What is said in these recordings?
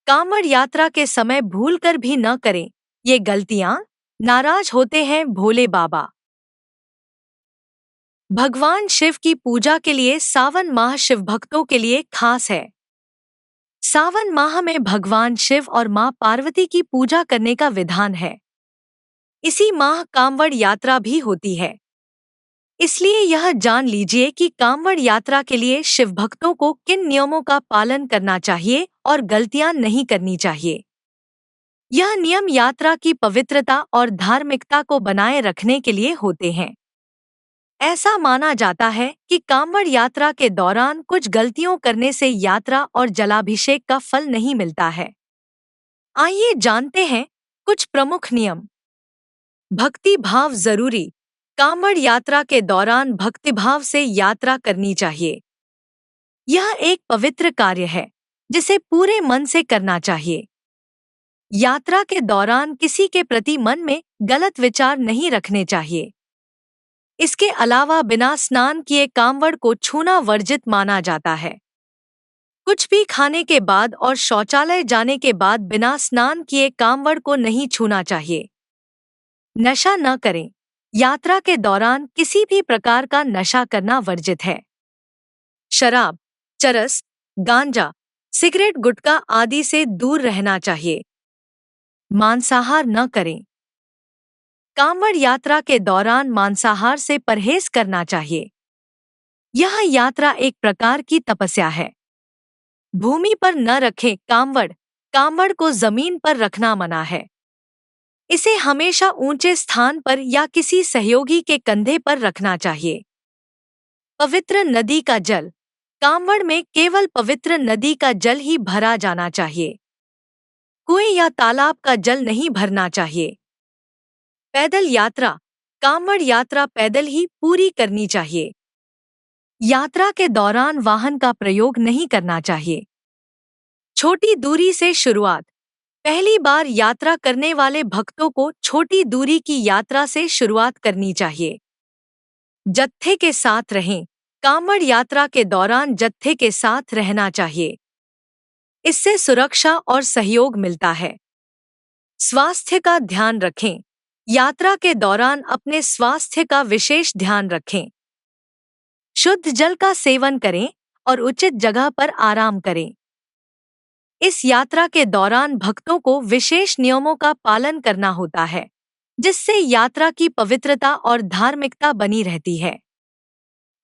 कांवड़ यात्रा के समय भूलकर भी न करें ये गलतियां, नाराज होते हैं भोले बाबा। भगवान शिव की पूजा के लिए सावन माह शिव भक्तों के लिए खास है। सावन माह में भगवान शिव और मां पार्वती की पूजा करने का विधान है। इसी माह कांवड़ यात्रा भी होती है। इसलिए यह जान लीजिए कि कांवड़ यात्रा के लिए शिव भक्तों को किन नियमों का पालन करना चाहिए और गलतियां नहीं करनी चाहिए। यह नियम यात्रा की पवित्रता और धार्मिकता को बनाए रखने के लिए होते हैं। ऐसा माना जाता है कि कांवड़ यात्रा के दौरान कुछ गलतियों करने से यात्रा और जलाभिषेक का फल नहीं मिलता है। आइए जानते हैं कुछ प्रमुख नियम। भक्ति भाव जरूरी। कांवड़ यात्रा के दौरान भक्तिभाव से यात्रा करनी चाहिए। यह एक पवित्र कार्य है जिसे पूरे मन से करना चाहिए। यात्रा के दौरान किसी के प्रति मन में गलत विचार नहीं रखने चाहिए। इसके अलावा बिना स्नान किए कांवड़ को छूना वर्जित माना जाता है। कुछ भी खाने के बाद और शौचालय जाने के बाद बिना स्नान किए कांवड़ को नहीं छूना चाहिए। नशा न करें। यात्रा के दौरान किसी भी प्रकार का नशा करना वर्जित है। शराब, चरस, गांजा, सिगरेट, गुटखा आदि से दूर रहना चाहिए। मांसाहार न करें। कांवड़ यात्रा के दौरान मांसाहार से परहेज करना चाहिए। यह यात्रा एक प्रकार की तपस्या है। भूमि पर न रखें कांवड़। कांवड़ को जमीन पर रखना मना है। इसे हमेशा ऊंचे स्थान पर या किसी सहयोगी के कंधे पर रखना चाहिए। पवित्र नदी का जल। कांवड़ में केवल पवित्र नदी का जल ही भरा जाना चाहिए। कुएं या तालाब का जल नहीं भरना चाहिए। पैदल यात्रा। कांवड़ यात्रा पैदल ही पूरी करनी चाहिए। यात्रा के दौरान वाहन का प्रयोग नहीं करना चाहिए। छोटी दूरी से शुरुआत। पहली बार यात्रा करने वाले भक्तों को छोटी दूरी की यात्रा से शुरुआत करनी चाहिए। जत्थे के साथ रहें। कांवड़ यात्रा के दौरान जत्थे के साथ रहना चाहिए। इससे सुरक्षा और सहयोग मिलता है। स्वास्थ्य का ध्यान रखें। यात्रा के दौरान अपने स्वास्थ्य का विशेष ध्यान रखें। शुद्ध जल का सेवन करें और उचित जगह पर आराम करें। इस यात्रा के दौरान भक्तों को विशेष नियमों का पालन करना होता है, जिससे यात्रा की पवित्रता और धार्मिकता बनी रहती है।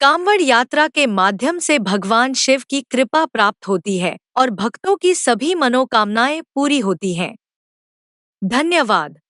कांवड़ यात्रा के माध्यम से भगवान शिव की कृपा प्राप्त होती है और भक्तों की सभी मनोकामनाएं पूरी होती हैं। धन्यवाद।